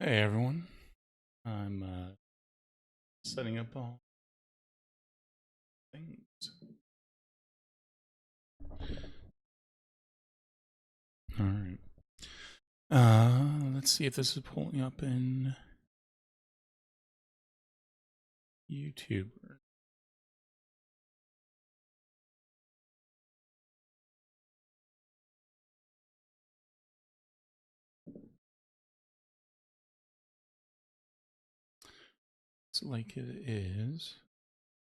Hey everyone, I'm setting up all things. All right. Let's see if this is pulling up in YouTube. It's like it is.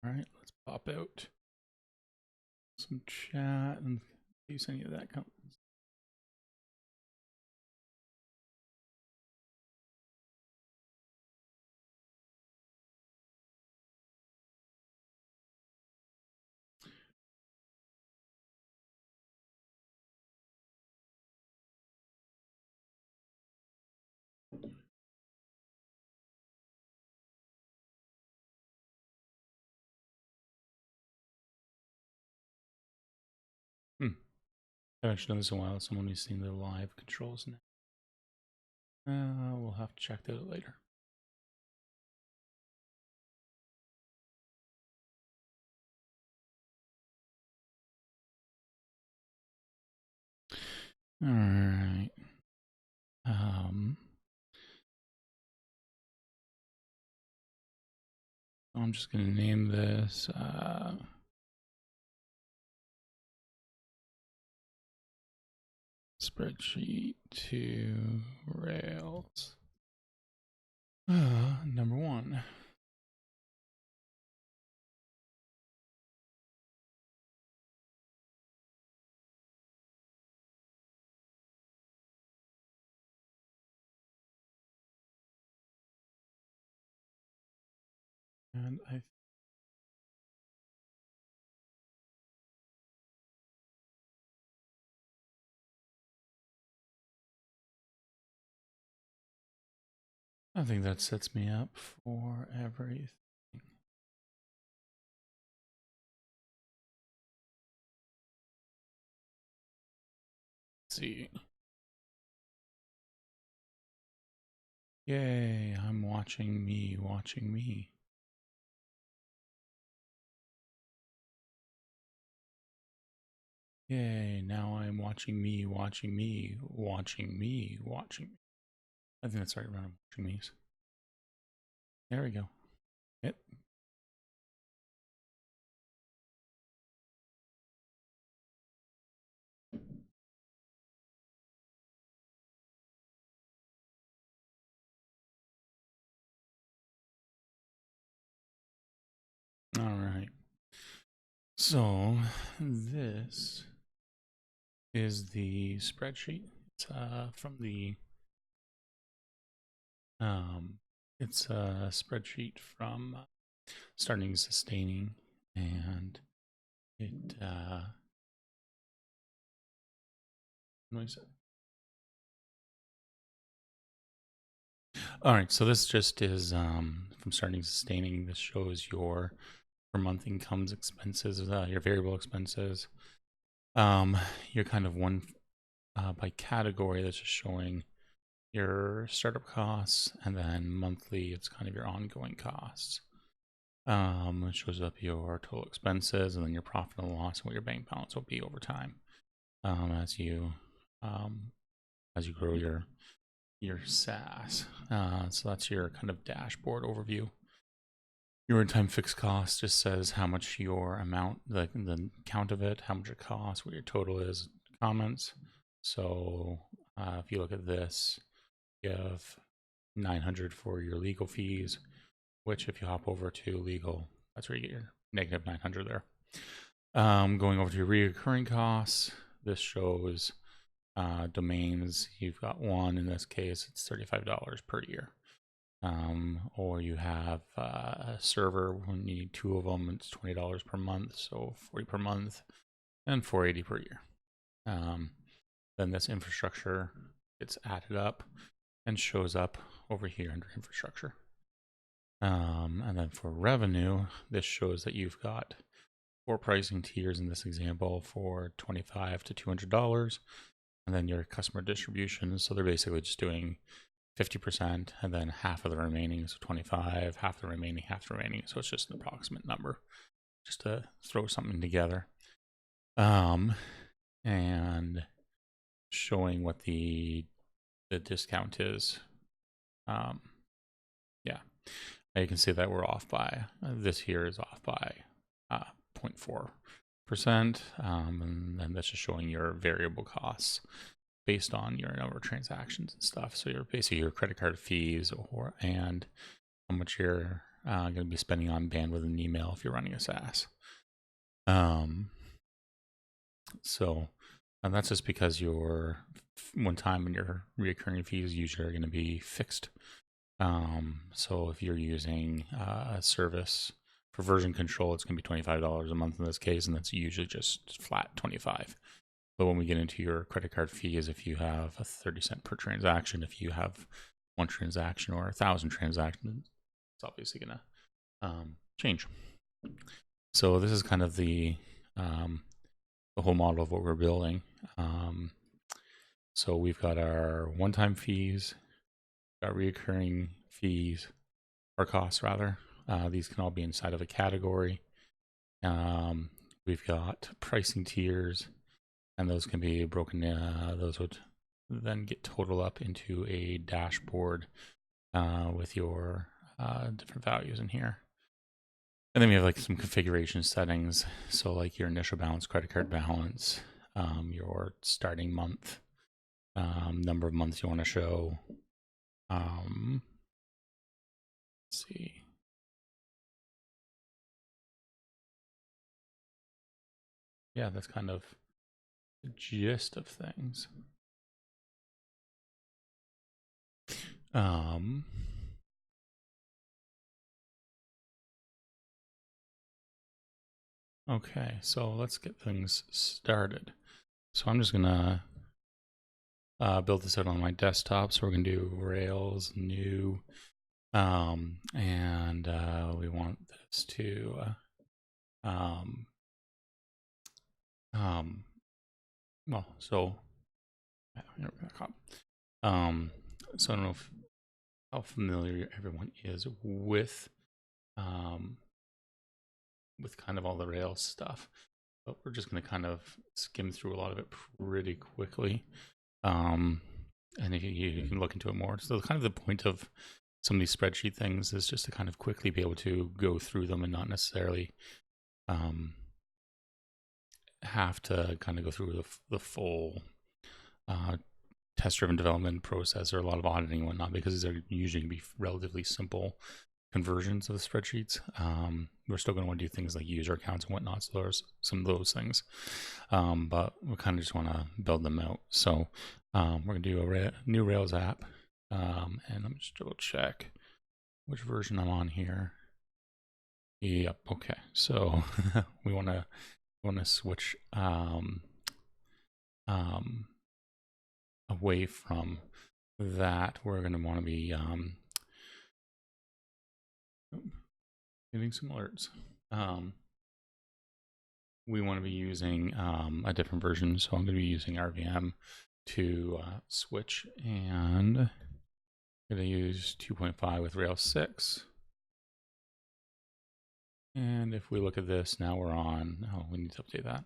All right, let's pop out some chat and in case any of that comes. I've actually done this in a while. Someone who's seen the live controls now. We'll have to check that out later. All right. I'm just going to name this Spreadsheet to Rails. Number one. And I think that sets me up for everything. Let's see. Yay, I'm watching me, watching me. Yay, now I'm watching me, watching me, watching me, watching me. I think that's the right round of watching me's. There we go. Yep. All right. So this is the spreadsheet. It's from the it's a spreadsheet from starting sustaining, and it noise. All right, so this just is from starting sustaining. This shows your per month incomes, expenses, your variable expenses. Your kind of one by category. That's just showing your startup costs, and then monthly, it's kind of your ongoing costs. It shows up your total expenses, and then your profit and loss, and what your bank balance will be over time as you grow your SaaS. So that's your kind of dashboard overview. Your in-time fixed cost just says how much your amount, the count of it, how much it costs, what your total is, comments. So if you look at this, you have 900 for your legal fees, which if you hop over to legal, that's where you get your negative 900 there. Going over to your recurring costs, this shows domains. You've got one, in this case, it's $35 per year. Or you have a server, when you need two of them, it's $20 per month, so $40 per month, and $480 per year. Then this infrastructure gets added up and shows up over here under infrastructure. And then for revenue, this shows that you've got 4 pricing tiers in this example for $25 to $200, and then your customer distribution. So they're basically just doing 50%, and then half of the remaining, so 25, half the remaining, half the remaining. So it's just an approximate number, just to throw something together. And showing what the discount is. Yeah, now you can see that we're off by, this here is off by 0.4%, and then that's just showing your variable costs based on your number of transactions and stuff. So your basically your credit card fees and how much you're going to be spending on bandwidth and email if you're running a SaaS. So and that's just because your one time and your recurring fees usually are going to be fixed. So if you're using a service for version control, it's going to be $25 a month in this case, and that's usually just flat 25. But when we get into your credit card fees, if you have a 30 cent per transaction, if you have one transaction or 1,000 transactions, it's obviously going to change. So this is kind of the whole model of what we're building. So we've got our one-time fees, got recurring fees, or costs rather. These can all be inside of a category. We've got pricing tiers, and those can be broken. Those would then get totaled up into a dashboard with your different values in here. And then we have like some configuration settings. So like your initial balance, credit card balance, your starting month, number of months you want to show. Let's see. Yeah, that's kind of the gist of things. Okay, so let's get things started. So I'm just gonna build this out on my desktop. So we're gonna do Rails new, and we want this to well, so so I don't know how familiar everyone is with kind of all the Rails stuff, but we're just going to kind of skim through a lot of it pretty quickly. And if you can look into it more. So kind of the point of some of these spreadsheet things is just to kind of quickly be able to go through them and not necessarily have to kind of go through the full test-driven development process or a lot of auditing and whatnot, because these are usually going to be relatively simple conversions of the spreadsheets. We're still going to want to do things like user accounts and whatnot, so there's some of those things, but we kind of just want to build them out. So we're going to do a new Rails app, and let me just double check which version I'm on here. Yep. Okay. So we want to switch away from that. We're going to want to be getting some alerts. We want to be using a different version, so I'm going to be using RVM to switch, and I'm going to use 2.5 with Rails 6. And if we look at this, now we're on, oh, we need to update that.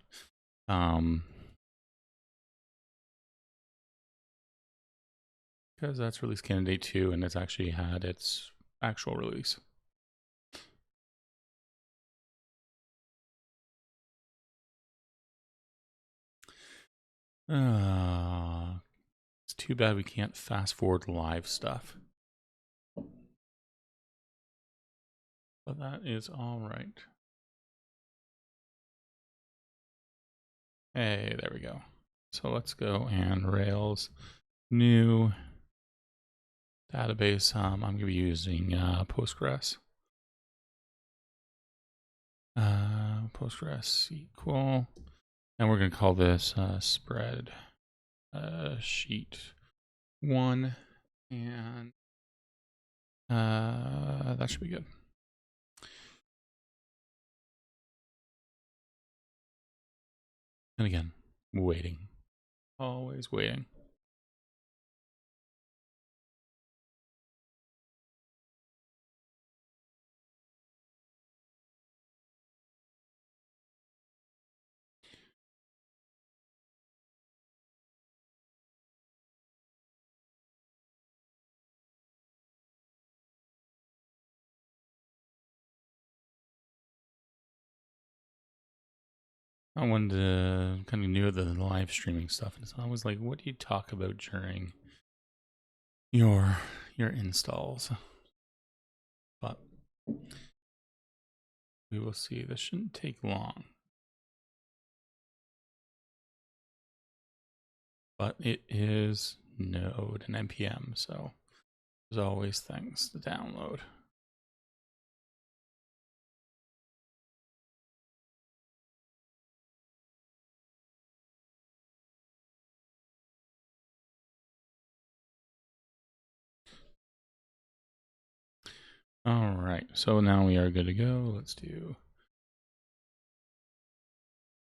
Because that's release candidate 2, and it's actually had its actual release. It's too bad we can't fast forward live stuff. But that is all right. Hey, there we go. So let's go and Rails new database. I'm going to be using Postgres. Postgres SQL. And we're going to call this Spreadsheet 1. And that should be good. And again, waiting. Always waiting. I wanted to kind of new the live streaming stuff, and so I was like, what do you talk about during your installs? But we will see. This shouldn't take long. But it is Node and NPM, so there's always things to download. All right, so now we are good to go. Let's do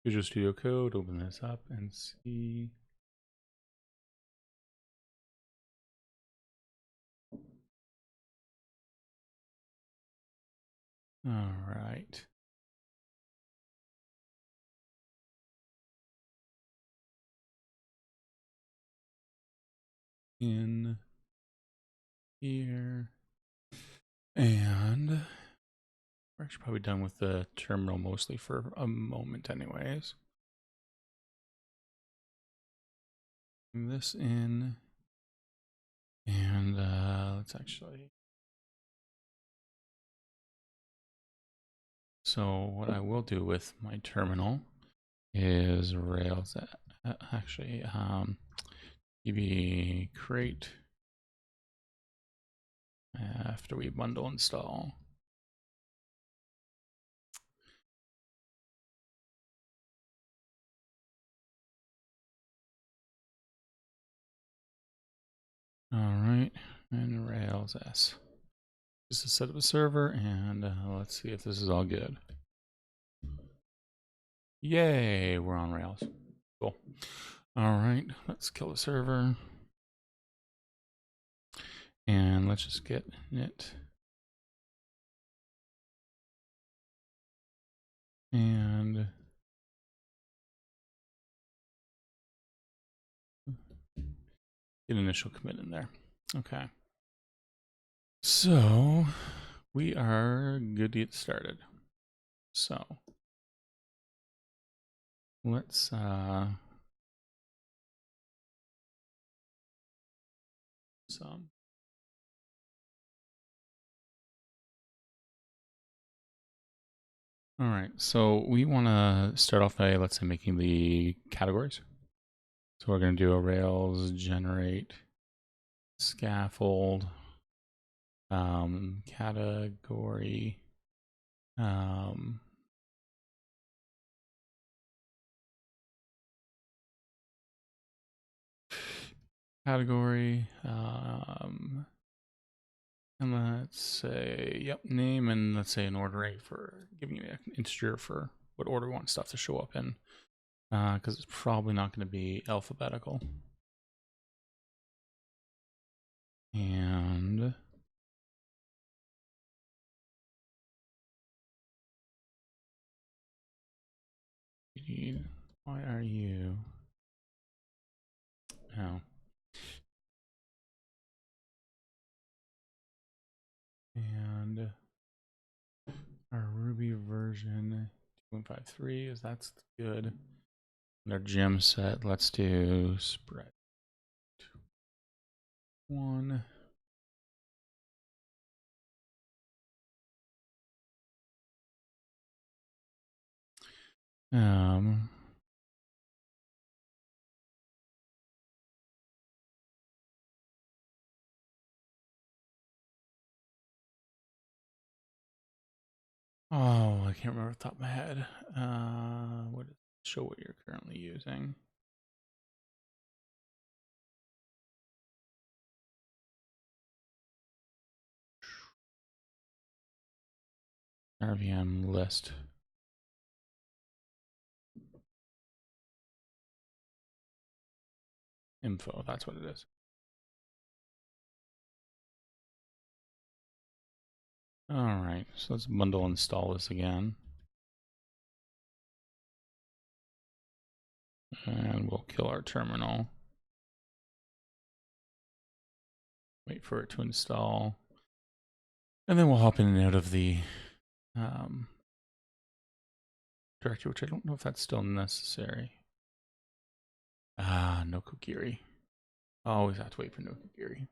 Visual Studio Code, open this up and see. All right. In here. And we're actually probably done with the terminal mostly for a moment anyways. Bring this in. And let's actually... So what I will do with my terminal is Rails actually db create after we bundle install. All right, and Rails S. Just to set up a server, and let's see if this is all good. Yay, we're on Rails. Cool. All right, let's kill the server. And let's just get it. And get initial commit in there. Okay. So we are good to get started. So let's all right, so we want to start off by, let's say, making the categories. So we're going to do a Rails generate scaffold category category and let's say, yep, name, and let's say an order rate for giving you an integer for what order we want stuff to show up in, because it's probably not going to be alphabetical. And why are you? Oh. And our Ruby version 2.53 is that's good. And our gem set, let's do spread 1. Oh, I can't remember off the top of my head. What is, show what you're currently using. RVM list. Info, that's what it is. All right, so let's bundle install this again. And we'll kill our terminal. Wait for it to install. And then we'll hop in and out of the directory, which I don't know if that's still necessary. No Kokiri. Always have to wait for no Kokiri.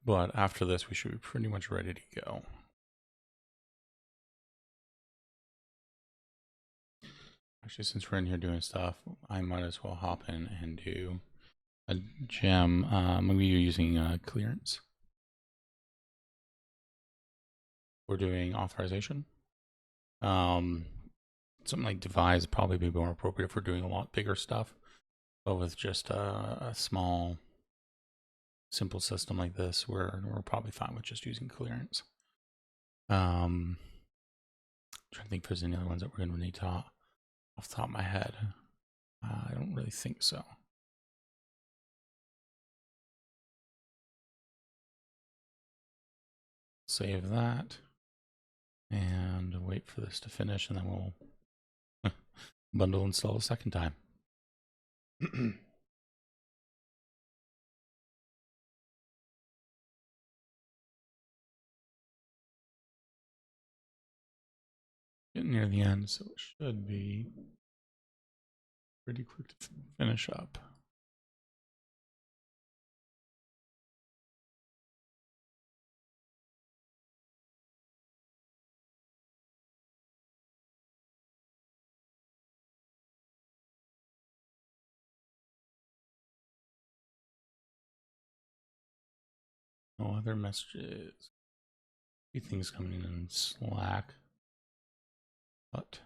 But after this, we should be pretty much ready to go. Actually, since we're in here doing stuff, I might as well hop in and do a gem. Maybe you're using clearance. We're doing authorization. Something like devise would probably be more appropriate if we're doing a lot bigger stuff. But with just a small, simple system like this, we're probably fine with just using clearance. Trying to think if there's any other ones that we're going to need to off the top of my head. I don't really think so. Save that and wait for this to finish, and then we'll bundle install a second time. Getting near the end, so it should be pretty quick to finish up. No other messages. A few things coming in Slack, but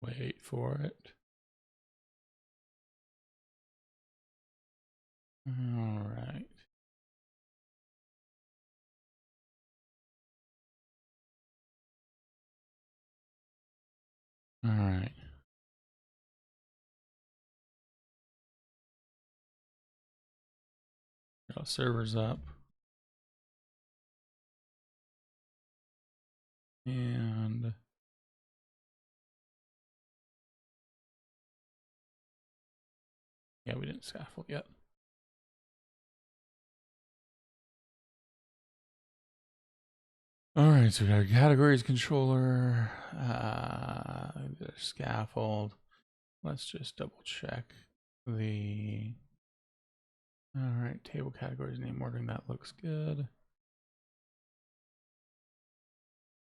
wait for it. All right. All right. Got servers up. And yeah, we didn't scaffold yet. All right, so we got our categories controller, scaffold. Let's just double check the. All right, table categories, name ordering, that looks good.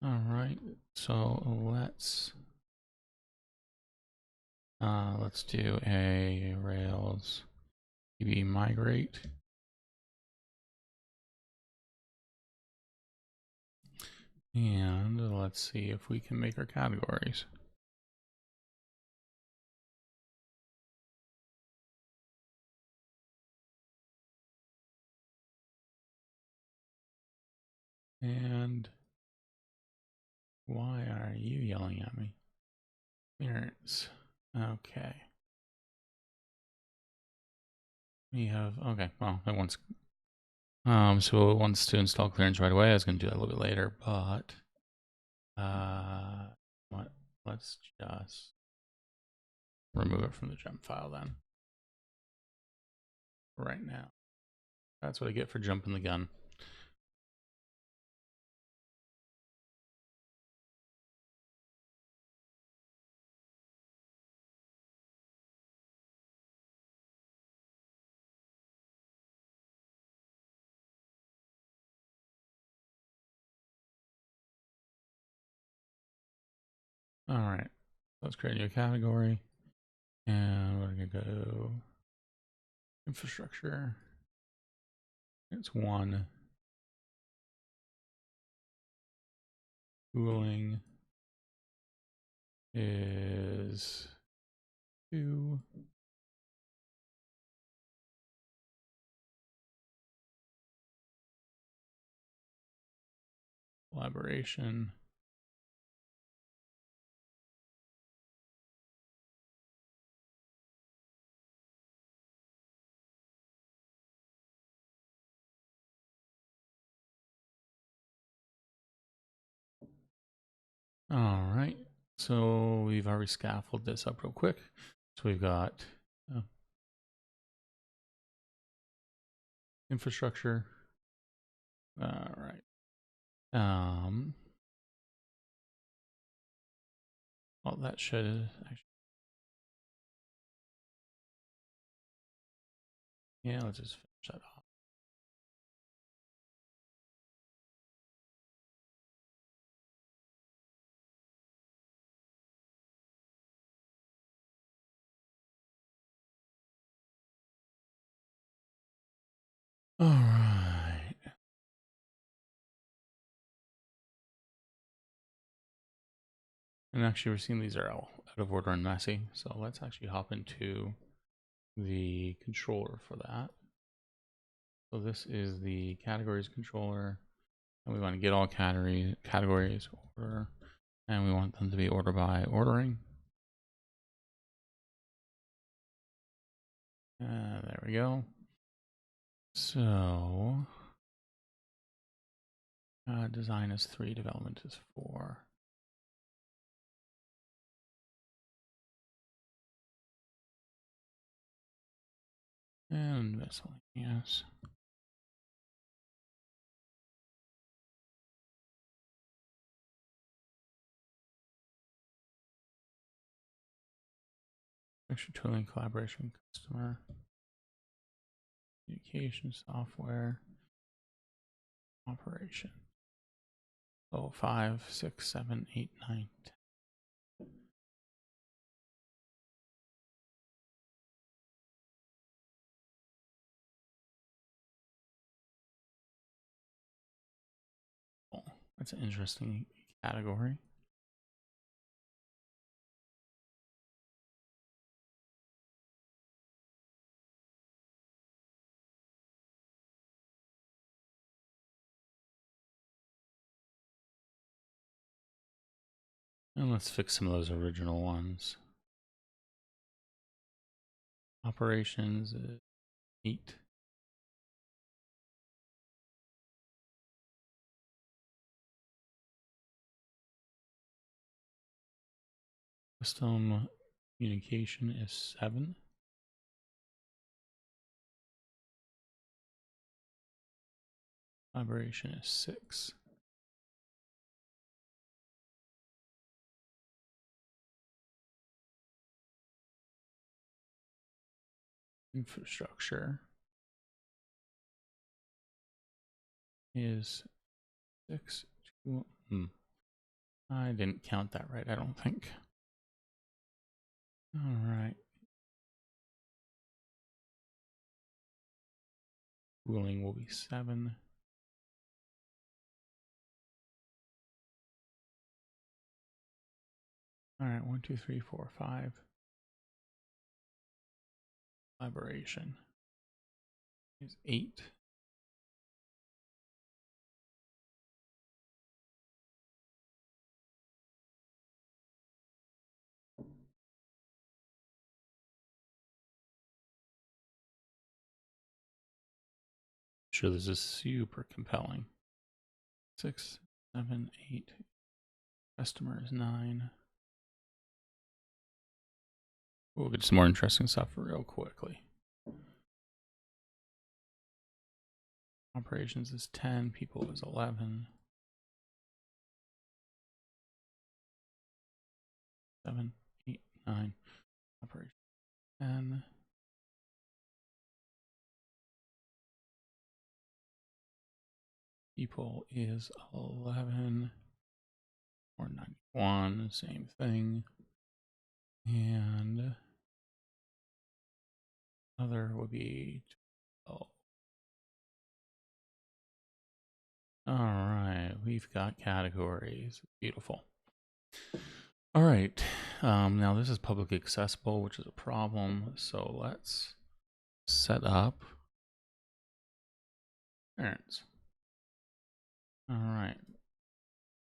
All right, so let's do a Rails DB migrate. And let's see if we can make our categories. And why are you yelling at me? Clearance. Okay. We have, okay, well, that one's, so it wants to install clearance right away. I was going to do that a little bit later, but, let's just remove it from the gem file then. Right now. That's what I get for jumping the gun. All right, let's create a new category, and we're going to go infrastructure. It's 1. Cooling is 2. Collaboration All right. So we've already scaffolded this up real quick. So we've got infrastructure. All right. Well, that should actually. Yeah, let's just finish that off. All right. And actually, we're seeing these are all out of order and messy. So let's actually hop into the controller for that. So this is the categories controller. And we want to get all categories order. And we want them to be order by ordering. There we go. So design is 3, development is 4. And miscellaneous. Extra tooling, collaboration, customer, communication, software, operation. Oh, 5, 6, 7, 8, 9, 10. Oh, that's an interesting category. And let's fix some of those original ones. Operations is 8. Custom communication is 7. Collaboration is 6. Infrastructure is 6. 2. I didn't count that right, I don't think. All right. Ruling will be 7. All right, 1, 2, 3, 4, 5. Collaboration is 8. Sure, this is super compelling. 6, 7, 8. Customer is 9. We'll get some more interesting stuff real quickly. Operations is 10. People is 11. 7, 8, 9. Operation 10. People is 11. Or 91. Same thing. And other would be 12. All right, we've got categories. Beautiful. All right, now this is publicly accessible, which is a problem. So let's set up parents. All right,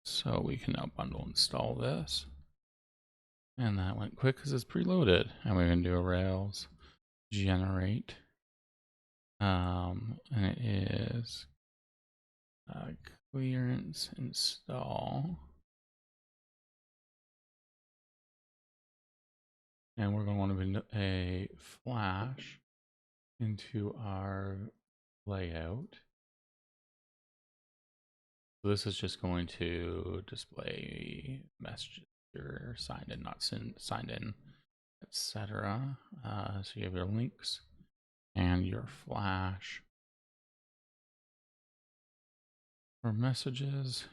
so we can now bundle install this. And that went quick because it's preloaded. And we're going to do a Rails generate. And it is clearance install And we're going to want to a flash into our layout. So this is just going to display messages you're signed in, not signed in, etc. So you have your links and your flash for messages,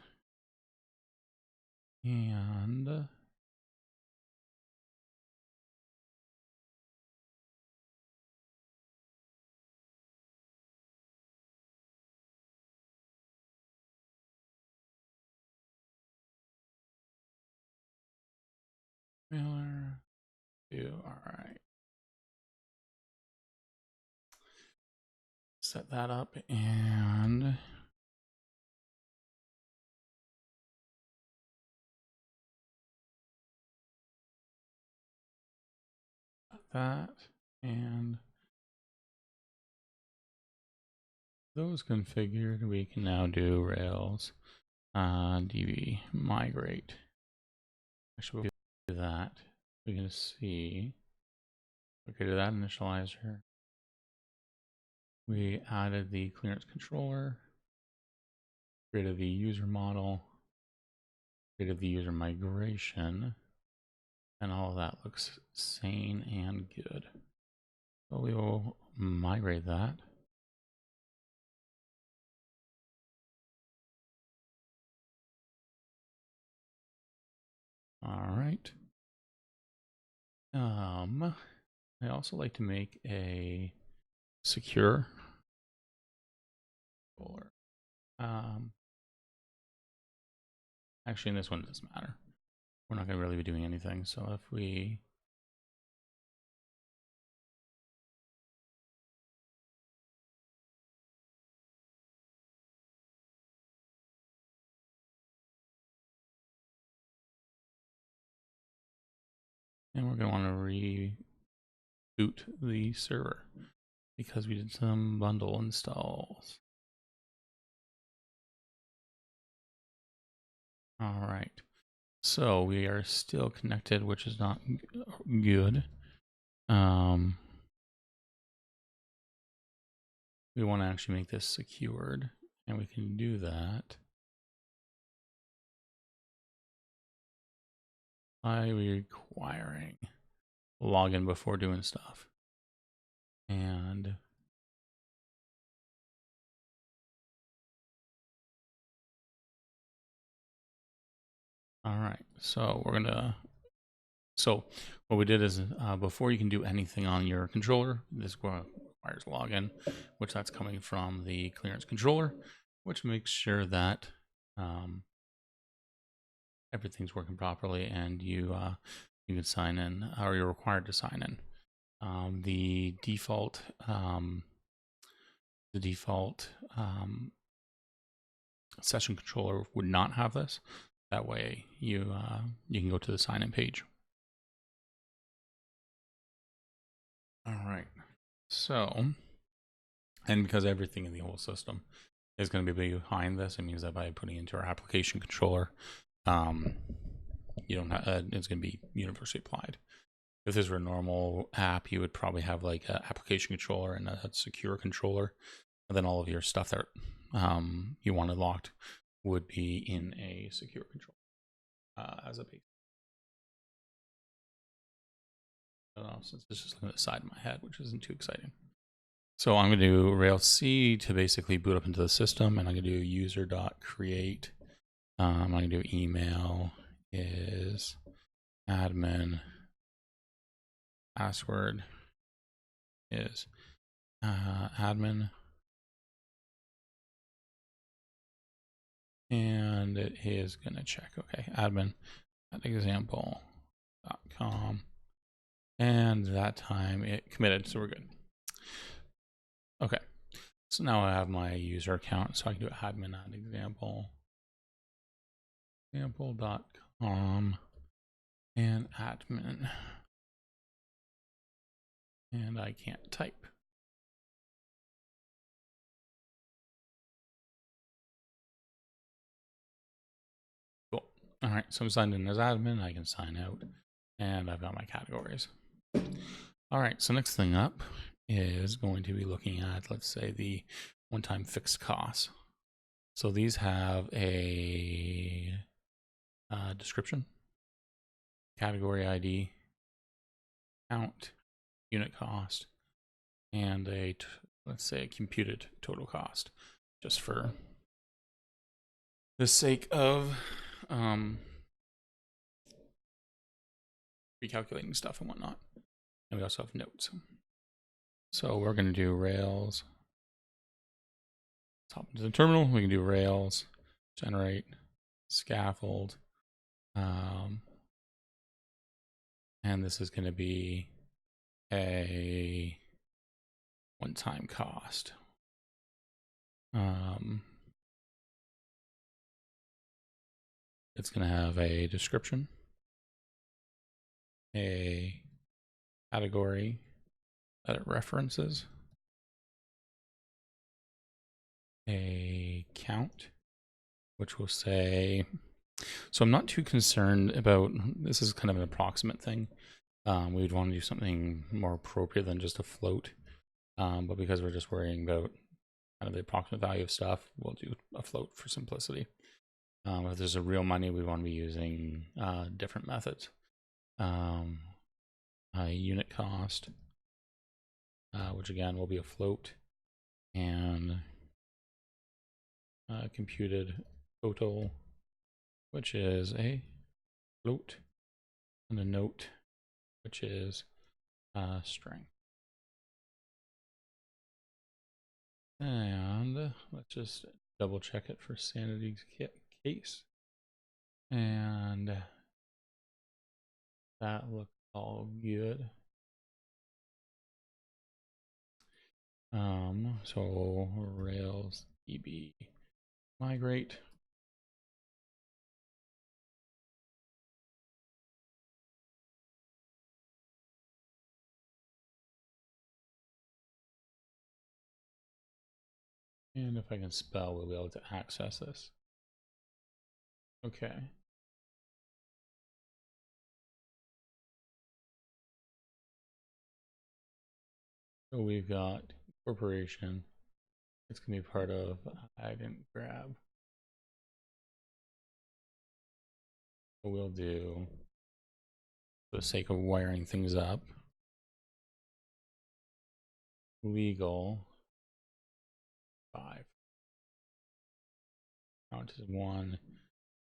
and Miller, all right. Set that up and that, and those configured. We can now do Rails db migrate. Actually, we'll do that. We're going to see. Okay, to that initializer, we added the clearance controller, created the user model, created the user migration, and all of that looks sane and good. So we will migrate that. All right. I also like to make a secure controller. Actually, in this one, it doesn't matter. We're not going to really be doing anything. So if we and we're going to want to reboot the server because we did some bundle installs. All right. So we are still connected, which is not good. We want to actually make this secured, and we can do that by requiring login before doing stuff. And all right, so we're gonna. So what we did is before you can do anything on your controller, this requires login, which that's coming from the clearance controller, which makes sure that everything's working properly and you can sign in, or you're required to sign in. The default session controller would not have this. That way you can go to the sign in page. All right. So, and because everything in the whole system is going to be behind this, it means that by putting into our application controller, you don't have, it's going to be universally applied. If this were a normal app, you would probably have like an application controller and a secure controller, and then all of your stuff that you wanted locked would be in a secure controller as a base. Since this is looking at the side of my head, which isn't too exciting. So I'm going to do Rails C to basically boot up into the system, and I'm going to do user.create. I'm going to do email is admin, password is admin, and it is going to check, okay, admin at example.com, and that time it committed, so we're good. Okay, so now I have my user account, so I can do admin at example.com and admin, and I can't type. Cool. All right, so I'm signed in as admin. I can sign out, and I've got my categories. All right, so next thing up is going to be looking at, let's say, the one-time fixed costs. So these have a description, category ID, count, unit cost, and let's say a computed total cost, just for the sake of recalculating stuff and whatnot. And we also have notes. So we're going to do Rails. Let's hop into the terminal. We can do Rails, generate, scaffold. And this is going to be a one-time cost. It's going to have a description, a category that it references, a count, which will say, so I'm not too concerned about, this is kind of an approximate thing. We would want to do something more appropriate than just a float. But because we're just worrying about kind of the approximate value of stuff, we'll do a float for simplicity. If there's a real money, we want to be using different methods. Unit cost, which again will be a float, and computed total, which is a float, and a note, which is a string. And let's just double check it for sanity's case. And that looks all good. So Rails DB migrate. And if I can spell, we'll be able to access this. Okay. So we've got corporation. It's going to be part of, I didn't grab. What we'll do, for the sake of wiring things up, legal 5. Count is 1.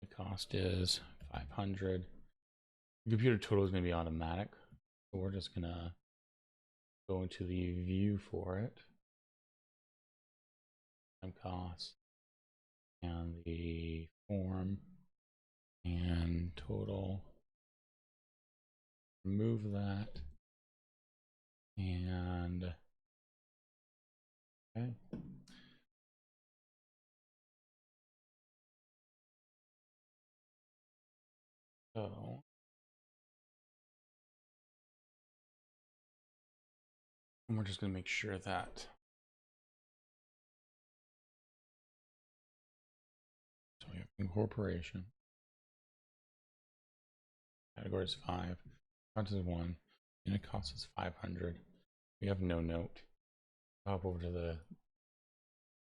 The cost is 500. The computer total is going to be automatic. So we're just going to go into the view for it. Time cost and the form and total. Remove that. And okay. So and we're just going to make sure that so we have incorporation. Category is 5. Count is 1. Unit cost is 500. We have no note. Hop over to the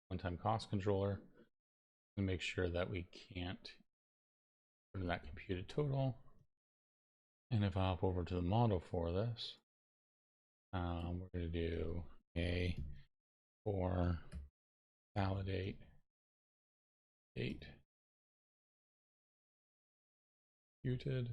one-time cost controller and make sure that we can't put in that computed total. And if I hop over to the model for this, we're going to do a for validate date computed.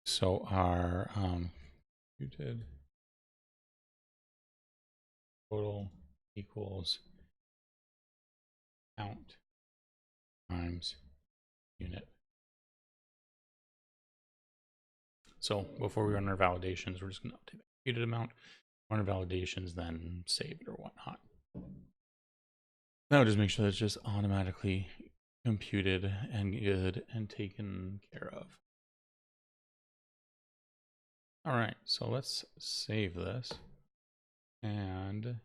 So our computed total equals count times unit. So before we run our validations, we're just going to update the computed amount, run our validations, then save it or whatnot. Now just make sure that it's just automatically computed and good and taken care of. All right, so let's save this. And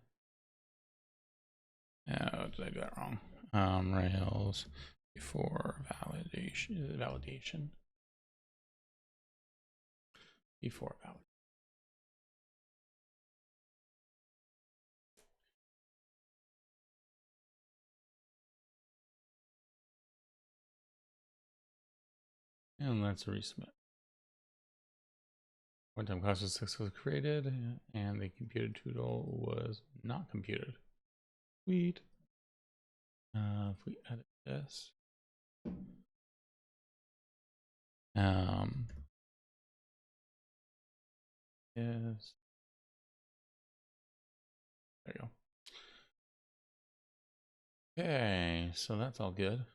oh, did I do that wrong? Rails before validation. Before validation. And let's resubmit. One-time cost of 6 was created, and the computed total was not computed. Sweet. If we edit this, yes, there you go. Okay, so that's all good.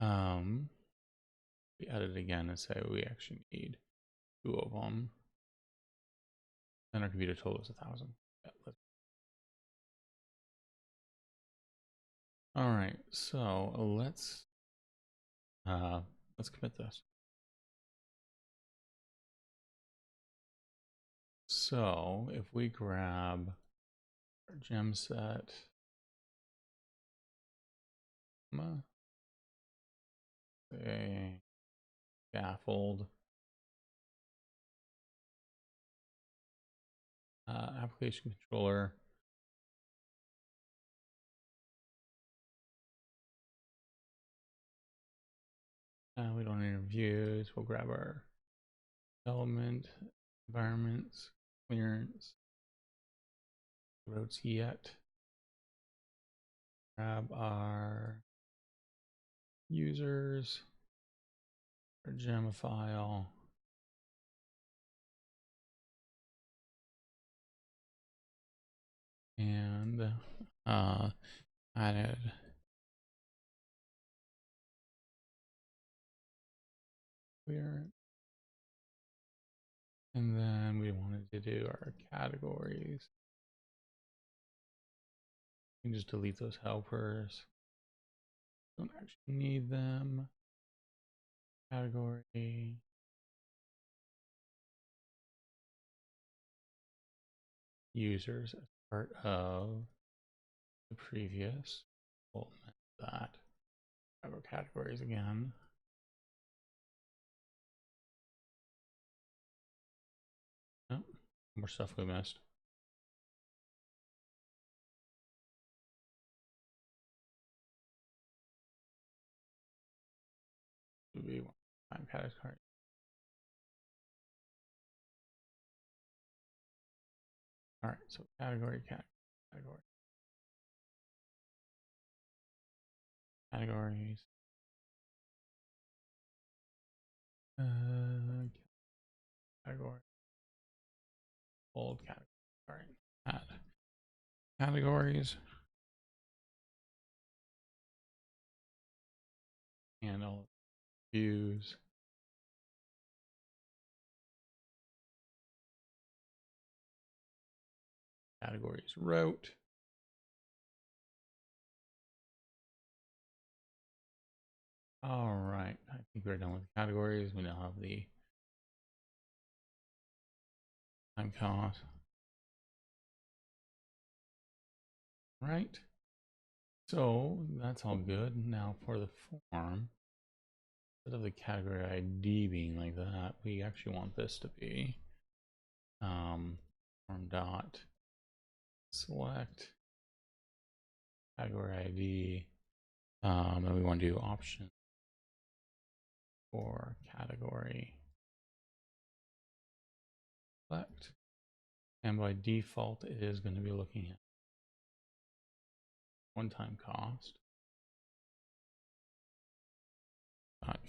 We edit again and say we actually need 2 of them. Then our computer total is 1,000. Yeah, all right, so let's commit this. So if we grab our gem set, say scaffold, application controller, we don't need reviews. We'll grab our element, environments, clearance, roads yet. Grab our users, our gem file, and added clearance. And then we wanted to do our categories. You can just delete those helpers. Don't actually need them. Category. Users as part of the previous. We'll amend that. Grab our categories again. Oh, more stuff we missed. Would be one time category. All right, so category. Categories. Category. Old category. All right. Add categories. And all views. Categories route. All right, I think we're done with the categories. We now have the time cost. Right. So that's all good. Now for the form, instead of the category ID being like that, we actually want this to be form dot select category ID, and we want to do option for category select, and by default it is going to be looking at one-time cost dot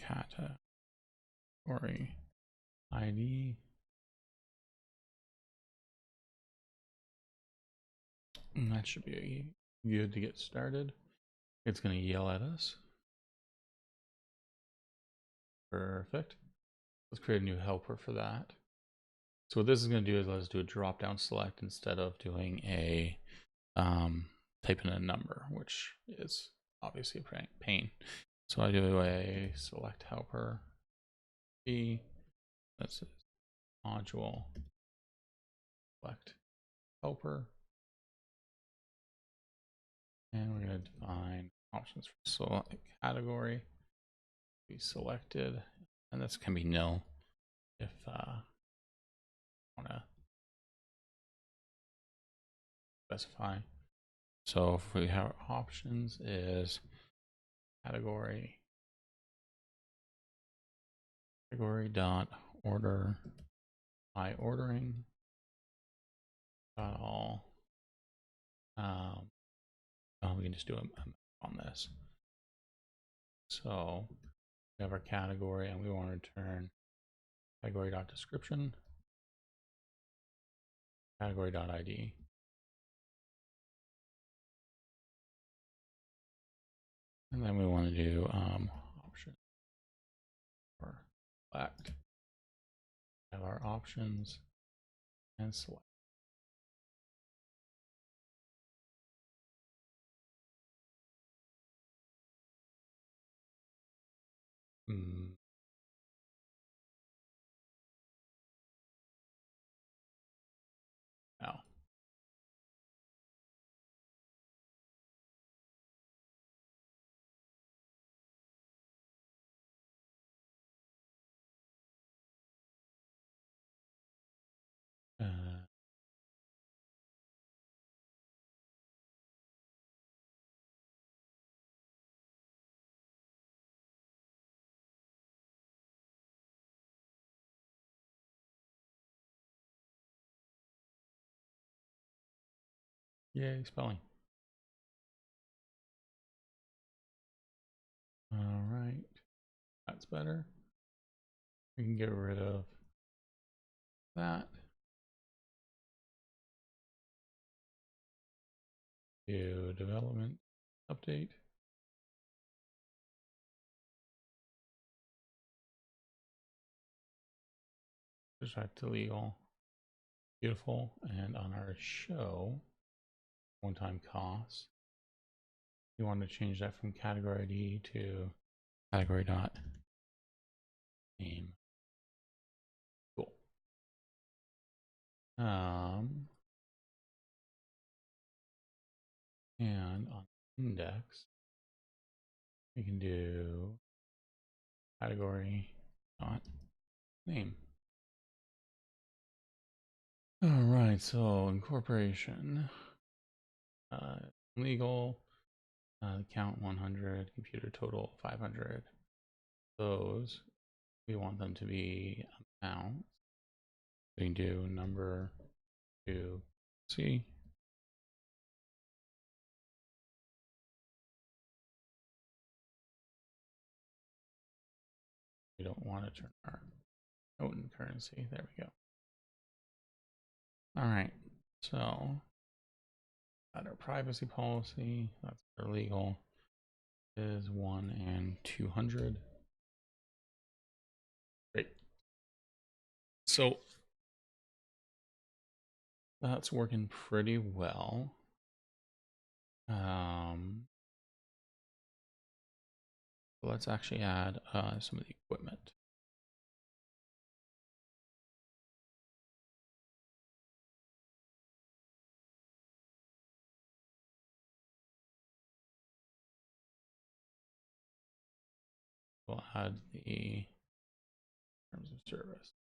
category ID. And that should be good to get started. It's going to yell at us. Perfect. Let's create a new helper for that. So what this is going to do is let us do a drop down select instead of doing a type in a number, which is obviously a pain. So I do a select helper B. That's module, select helper, and we're going to define options for select category be selected, and this can be nil if want to specify. So if we have options is category dot order by ordering dot all. We can just do a on this. So we have our category, and we want to return category dot description, category dot ID. And then we want to do option or select. Have our options and select. No. Yay, spelling. All right, that's better. We can get rid of that. Do development update. Just back to legal. Beautiful. And on our show, one-time costs, you want to change that from category ID to category dot name. Cool. And on index, we can do category dot name. All right, so incorporation, legal, count 100, computer total 500. Those we want them to be amounts. We can do number to C. We don't want to turn our note in currency. There we go. All right, so got our privacy policy. That's our legal is 1 and 200. Great. So that's working pretty well. Let's actually add some of the equipment. We'll add the terms of service.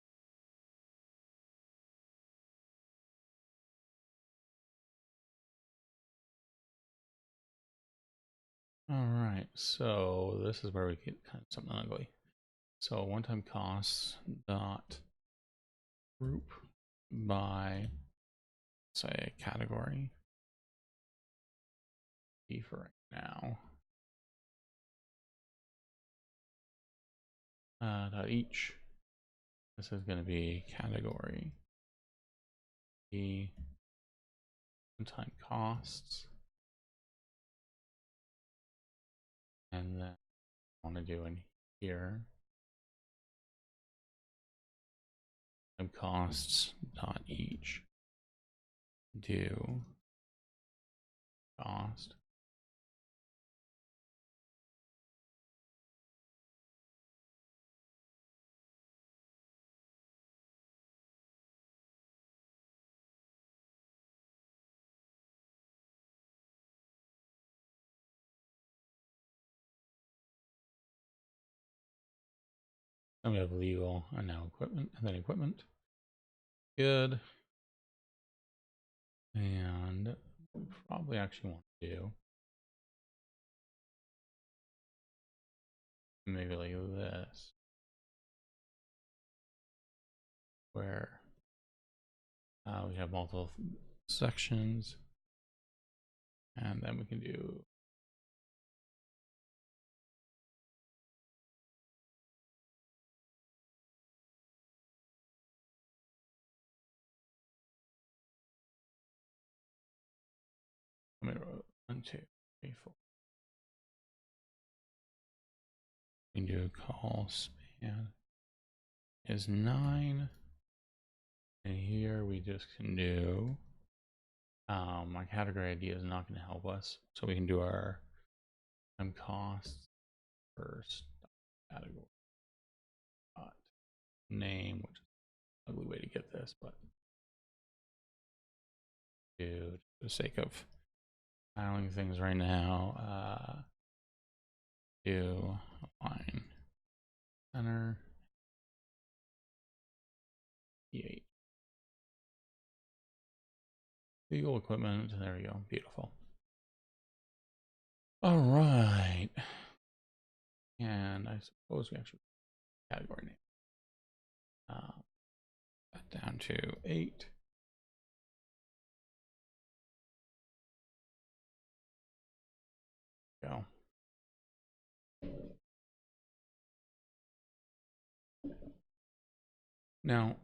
All right, so this is where we get kind of something ugly. So one-time costs dot group by, say, category. B for right now. Dot each. This is going to be category. The one-time costs. And then I want to do in here costs dot each do cost Then we have legal and now equipment, and then equipment. Good. And we probably actually want to do maybe like this, where we have multiple sections, and then we can do let me roll 1, 2, 3, 4. We can do call span is 9, and here we just can do our category ID is not going to help us, so we can do our costs first category name, which is an ugly way to get this, but for the sake of filing things right now, do line center E8 legal equipment. There we go. Beautiful. All right, and I suppose we actually category name that down to 8. Go. Now,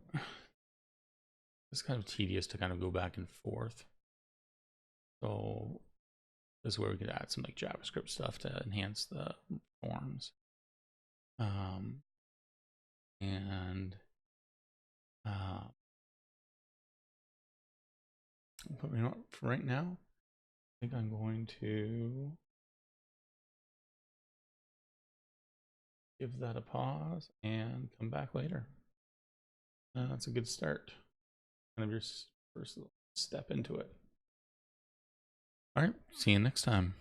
it's kind of tedious to kind of go back and forth. So this is where we could add some like JavaScript stuff to enhance the forms. But you know what, for right now, I think I'm going to give that a pause and come back later. That's a good start. Kind of your first step into it. All right, see you next time.